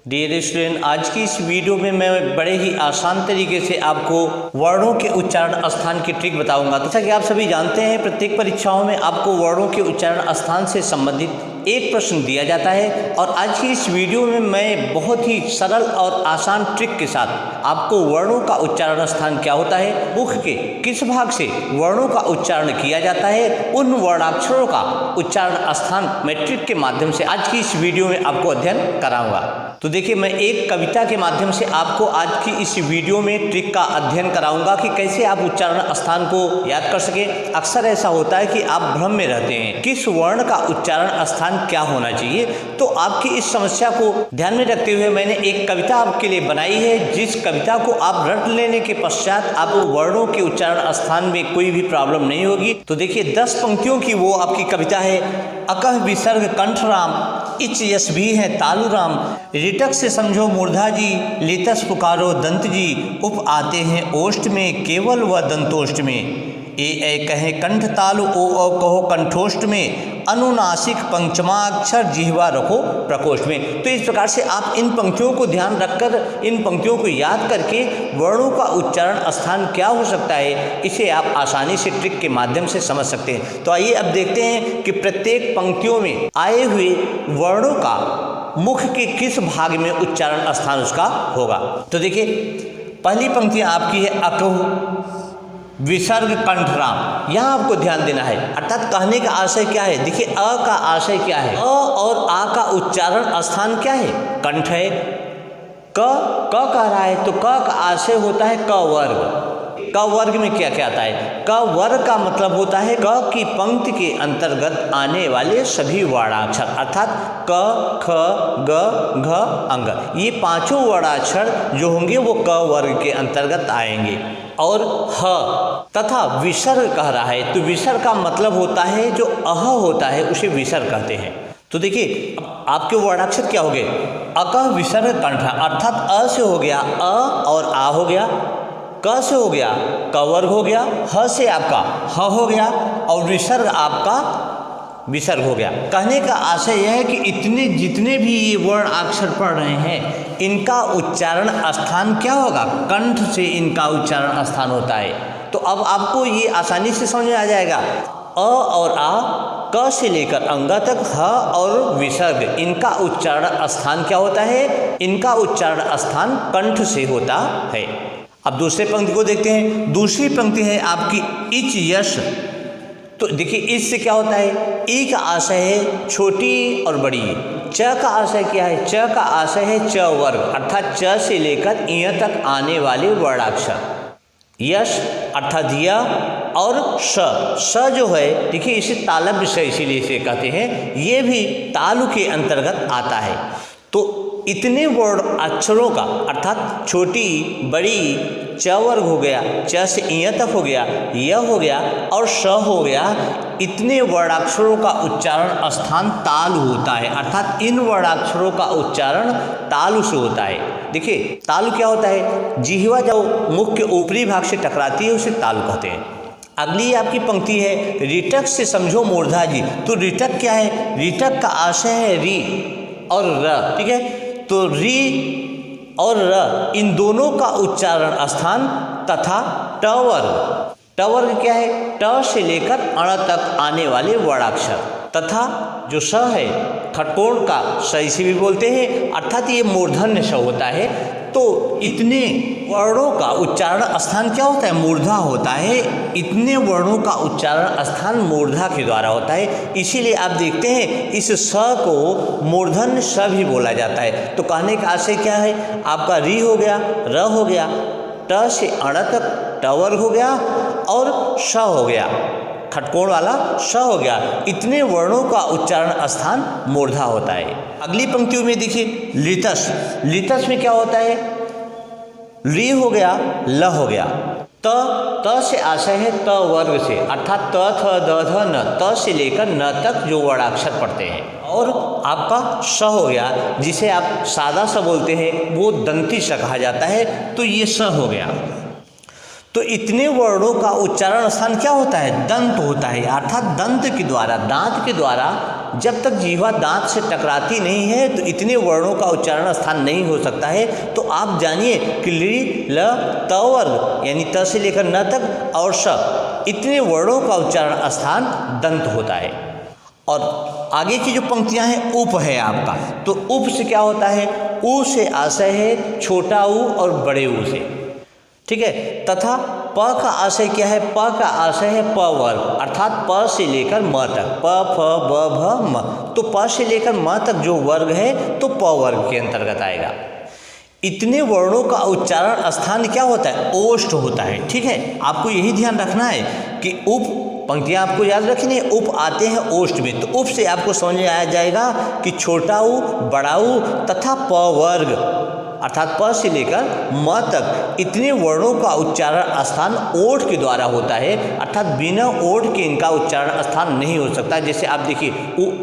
Dear student, आज की इस वीडियो में मैं बड़े ही आसान तरीके से आपको वर्णों के उच्चारण स्थान की ट्रिक बताऊंगा। जैसा कि आप सभी जानते हैं, प्रत्येक परीक्षाओं में आपको वर्णों के उच्चारण स्थान से संबंधित एक प्रश्न दिया जाता है और आज की इस वीडियो में मैं बहुत ही सरल और आसान ट्रिक के साथ आपको वर्णों का उच्चारण स्थान क्या होता है, मुख के किस भाग से वर्णों का उच्चारण किया जाता है, उन वर्णाक्षरों का उच्चारण स्थान मैं ट्रिक के माध्यम से आज की इस वीडियो में आपको अध्ययन कराऊंगा। तो देखिए, मैं एक कविता के माध्यम से आपको आज की इस वीडियो में ट्रिक का अध्ययन कराऊंगा कि कैसे आप उच्चारण स्थान को याद कर सके। अक्सर ऐसा होता है कि आप भ्रम में रहते हैं किस वर्ण का उच्चारण स्थान क्या होना चाहिए। तो आपकी इस समस्या को ध्यान में रखते हुए मैंने एक कविता आपके लिए बनाई है, जिस कविता को आप रट लेने के पश्चात आपको वर्णों के उच्चारण स्थान में कोई भी प्रॉब्लम नहीं होगी। तो देखिए, 10 पंक्तियों की वो आपकी कविता है। अकह विसर्ग कंठराम, इच यश भी है तालुराम, ऋटक से समझो मूर्धा जी, लितस पुकारो दंत जी, उप आते हैं ओष्ठ में केवल व दंतोष्ठ में, ए कहे कंठ तालु ओ कहो कंठोष्ठ में, अनुनासिक पंचमाक्षर जिह्वा रखो प्रकोष्ठ में। तो इस प्रकार से आप इन पंक्तियों को ध्यान रखकर, इन पंक्तियों को याद करके वर्णों का उच्चारण स्थान क्या हो सकता है, इसे आप आसानी से ट्रिक के माध्यम से समझ सकते हैं। तो आइए अब देखते हैं कि प्रत्येक पंक्तियों में आए हुए वर्णों का मुख के किस भाग में उच्चारण स्थान उसका होगा। तो देखिए, पहली पंक्ति आपकी है अकहु विसर्ग कंठराम। यहाँ आपको ध्यान देना है, अर्थात कहने का आशय क्या है। देखिए, अ का आशय क्या है, अ और आ का उच्चारण स्थान क्या है, कंठ है। क कह रहा है तो क का आशय होता है क वर्ग। क वर्ग में क्या क्या आता है, क वर्ग का मतलब होता है क की पंक्ति के अंतर्गत आने वाले सभी वर्णाक्षर, अर्थात क ख ग घ अंग, ये पांचों वर्णाक्षर जो होंगे वो क वर्ग के अंतर्गत आएंगे। और ह तथा विसर्ग कह रहा है तो विसर्ग का मतलब होता है जो अह होता है उसे विसर्ग कहते हैं। तो देखिए, आपके वर्णाक्षर क्या हो गए, अकह विसर्ग कंठ, अर्थात अ से हो गया अ और आ हो गया, क से हो गया क वर्ग हो गया, ह से आपका ह हो गया और विसर्ग आपका विसर्ग हो गया। कहने का आशय यह है कि इतने जितने भी ये वर्ण अक्षर पढ़ रहे हैं, इनका उच्चारण स्थान क्या होगा, कंठ से इनका उच्चारण स्थान होता है। तो अब आपको ये आसानी से समझ में आ जाएगा। अ और आ, क से लेकर अंग तक, ह और विसर्ग, इनका उच्चारण स्थान क्या होता है, इनका उच्चारण स्थान कंठ से होता है। अब दूसरे पंक्ति को देखते हैं। दूसरी पंक्ति है आपकी इच यश। तो देखिए, इस से क्या होता है, ई का आशय है छोटी और बड़ी, च का आशय क्या है, च का आशय है च वर्ग, अर्थात च से लेकर इ तक आने वाले वर्णाक्षर। यश अर्थात य और स जो है, देखिए इसे तालव्य विषय इसीलिए इसे कहते हैं, ये भी तालु के अंतर्गत आता है। तो इतने वर्ण अक्षरों का, अर्थात छोटी बड़ी, च वर्ग हो गया, च से इ तक हो गया, य हो गया और स हो गया, इतने वर्णाक्षरों का उच्चारण स्थान तालु होता है, अर्थात इन वर्णाक्षरों का उच्चारण तालु से होता है। देखिए, तालु क्या होता है, जिह्वा जब मुख के ऊपरी भाग से टकराती है उसे तालु कहते हैं। अगली आपकी पंक्ति है ऋटक से समझो मूर्धा जी। तो ऋटक क्या है, ऋटक का आशय है री और र, ठीक है। तो री और र, इन दोनों का उच्चारण स्थान तथा ट वर्ग, ट वर्ग क्या है, ट से लेकर अण तक आने वाले वर्णाक्षर, तथा जो स है खटकोण का स इसे भी बोलते हैं, अर्थात ये मूर्धन्य स होता है। तो इतने वर्णों का उच्चारण स्थान क्या होता है, मूर्धा होता है। इतने वर्णों का उच्चारण स्थान मूर्धा के द्वारा होता है, इसीलिए आप देखते हैं इस स को मूर्धन्य स भी बोला जाता है। तो कहने का आशय क्या है, आपका री हो गया, र हो गया, ट से अण तक ट वर्ग हो गया और स हो गया, खटकोण वाला स हो गया। इतने वर्णों का उच्चारण स्थान मूर्धा होता है। अगली पंक्तियों में देखिए लितस। लितस में क्या होता है, री हो गया, ल हो गया, त से आशय है त वर्ग से, अर्थात त थ द ध न, त से लेकर न तक जो वर्णाक्षर पढ़ते हैं, और आपका स हो गया, जिसे आप सादा स बोलते हैं, वो दंती स कहा जाता है। तो ये स हो गया। तो इतने वर्णों का उच्चारण स्थान क्या होता है, दंत होता है, अर्थात दंत के द्वारा, दांत के द्वारा जब तक जीवा दांत से टकराती नहीं है तो इतने वर्णों का उच्चारण स्थान नहीं हो सकता है। तो आप जानिए कि ली, ल, त वर्ग यानी त से लेकर न तक और श इतने वर्णों का उच्चारण स्थान दंत होता है। और आगे की जो पंक्तियां हैं उप है आपका, तो उप से क्या होता है, ऊ से आशय है छोटा ऊ और बड़े ऊ से, ठीक है। तथा प का आशय क्या है, प का आशय है प वर्ग अर्थात प से लेकर म तक, प फ ब भ म, तो प से लेकर म तक जो वर्ग है तो प वर्ग के अंतर्गत आएगा। इतने वर्णों का उच्चारण स्थान क्या होता है, ओष्ठ होता है, ठीक है। आपको यही ध्यान रखना है कि उप पंक्तियां आपको याद रखनी है, उप आते हैं ओष्ठ में, तो उप से आपको समझ में आ जाएगा कि छोटा ऊ, बड़ा ऊ तथा प वर्ग अर्थात प से लेकर म तक इतने वर्णों का उच्चारण स्थान ओठ के द्वारा होता है, अर्थात बिना ओठ के इनका उच्चारण स्थान नहीं हो सकता। जैसे आप देखिए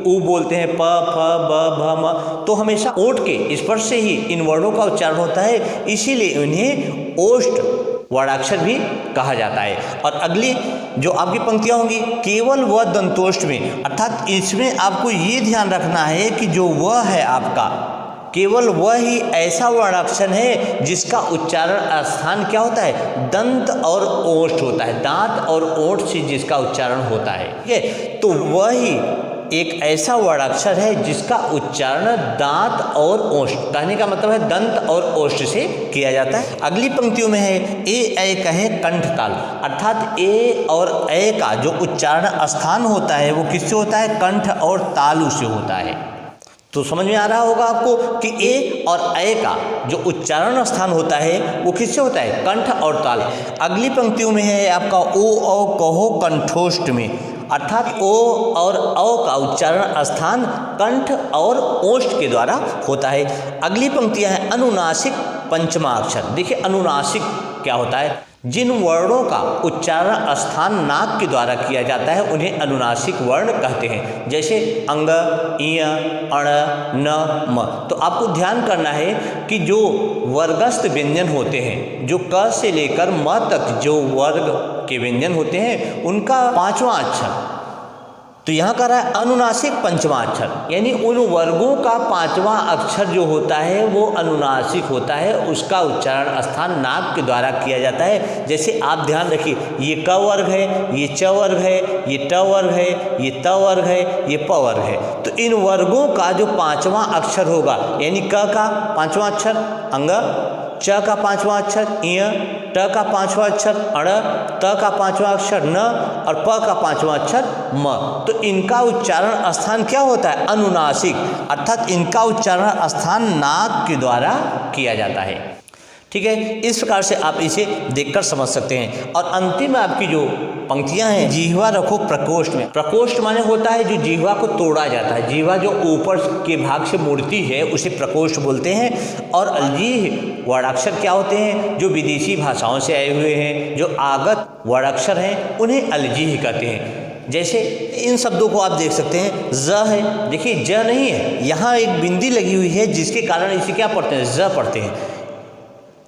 ऊ बोलते हैं प फ ब भ म, तो हमेशा ओठ के स्पर्श से ही इन वर्णों का उच्चारण होता है, इसीलिए इन्हें ओष्ठ वर्णाक्षर भी कहा जाता है। और अगली जो आपकी पंक्तियां होंगी केवल व दंतोष्ठ में, अर्थात इसमें आपको ये ध्यान रखना है कि जो व है आपका केवल वह ही ऐसा वर्णाक्षर है जिसका उच्चारण स्थान क्या होता है, दंत और ओष्ठ होता है, दांत और ओष्ठ से जिसका उच्चारण होता है, ठीक है। तो वह ही एक ऐसा वर्णाक्षर है जिसका उच्चारण दांत और ओष्ठ, कहने का मतलब है दंत और ओष्ठ से किया जाता है। अगली पंक्तियों में है ए कहे कंठ ताल, अर्थात ए और ए का जो उच्चारण स्थान होता है वो किससे होता है, कंठ और तालु से होता है। तो समझ में आ रहा होगा आपको कि ए और ए का जो उच्चारण स्थान होता है वो किससे होता है, कंठ और ताल। अगली पंक्तियों में है आपका ओ औ कहो कंठोष्ठ में, अर्थात ओ और औ का उच्चारण स्थान कंठ और ओष्ठ के द्वारा होता है। अगली पंक्तियां हैं अनुनासिक पंचमाक्षर। देखिए अनुनासिक क्या होता है, जिन वर्णों का उच्चारण स्थान नाक के द्वारा किया जाता है उन्हें अनुनासिक वर्ण कहते हैं। जैसे अंग, इय, अण, न, म। तो आपको ध्यान करना है कि जो वर्गस्थ व्यंजन होते हैं, जो क से लेकर म तक जो वर्ग के व्यंजन होते हैं उनका पांचवा अक्षर, तो यहाँ कह रहा है अनुनासिक पंचमा अक्षर, यानी उन वर्गों का पांचवा अक्षर जो होता है वो अनुनासिक होता है, उसका उच्चारण स्थान नाक के द्वारा किया जाता है। जैसे आप ध्यान रखिए ये क वर्ग है, ये च वर्ग है, ये ट वर्ग है, ये त वर्ग है, ये प वर्ग है, तो इन वर्गों का जो पांचवा अक्षर होगा, यानी क का पांचवा अक्षर अंग, च का पांचवा अक्षर इय, ट का पांचवा अक्षर अण, त का पांचवा अक्षर न और प का पांचवा अक्षर म, तो इनका उच्चारण स्थान क्या होता है, अनुनासिक, अर्थात इनका उच्चारण स्थान नाक के द्वारा किया जाता है, ठीक है। इस प्रकार से आप इसे देखकर समझ सकते हैं। और अंतिम में आपकी जो पंक्तियां हैं, जिह्वा रखो प्रकोष्ठ में। प्रकोष्ठ माने होता है जो जिह्वा को तोड़ा जाता है, जिह्वा जो ऊपर के भाग से मुड़ती है उसे प्रकोष्ठ बोलते हैं। और अलजीह वर्णाक्षर क्या होते हैं, जो विदेशी भाषाओं से आए हुए हैं, जो आगत वर्णाक्षर हैं उन्हें अलजीह कहते हैं। जैसे इन शब्दों को आप देख सकते हैं, ज है, देखिए ज नहीं है, यहाँ एक बिंदी लगी हुई है जिसके कारण इसे क्या पढ़ते हैं, ज पढ़ते हैं।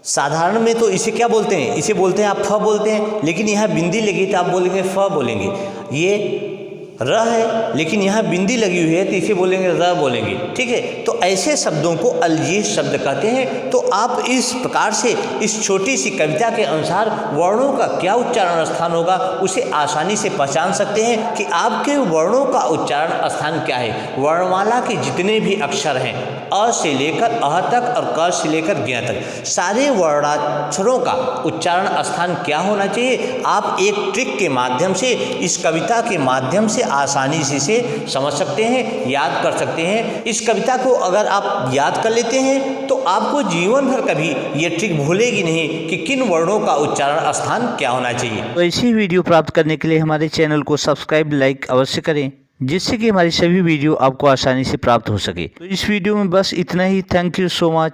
साधारण में तो इसे क्या बोलते हैं, इसे बोलते हैं आप फ बोलते हैं, लेकिन यहाँ बिंदी लगी तो आप बोलेंगे फ बोलेंगे। ये र है लेकिन यहाँ बिंदी लगी हुई है तो इसे बोलेंगे र बोलेंगे, ठीक है। तो ऐसे शब्दों को अलजीह शब्द कहते हैं। तो आप इस प्रकार से इस छोटी सी कविता के अनुसार वर्णों का क्या उच्चारण स्थान होगा उसे आसानी से पहचान सकते हैं कि आपके वर्णों का उच्चारण स्थान क्या है। वर्णमाला के जितने भी अक्षर हैं, अ से लेकर अह तक और क से लेकर ज्ञ तक, सारे वर्णाक्षरों का उच्चारण स्थान क्या होना चाहिए, आप एक ट्रिक के माध्यम से, इस कविता के माध्यम से आसानी से समझ सकते हैं, याद कर सकते हैं। इस कविता को अगर आप याद कर लेते हैं तो आपको जीवन भर कभी ये ट्रिक भूलेगी नहीं कि किन वर्णों का उच्चारण स्थान क्या होना चाहिए। तो ऐसी वीडियो प्राप्त करने के लिए हमारे चैनल को सब्सक्राइब, लाइक अवश्य करें, जिससे कि हमारी सभी वीडियो आपको आसानी से प्राप्त हो सके। तो इस वीडियो में बस इतना ही। Thank you so much.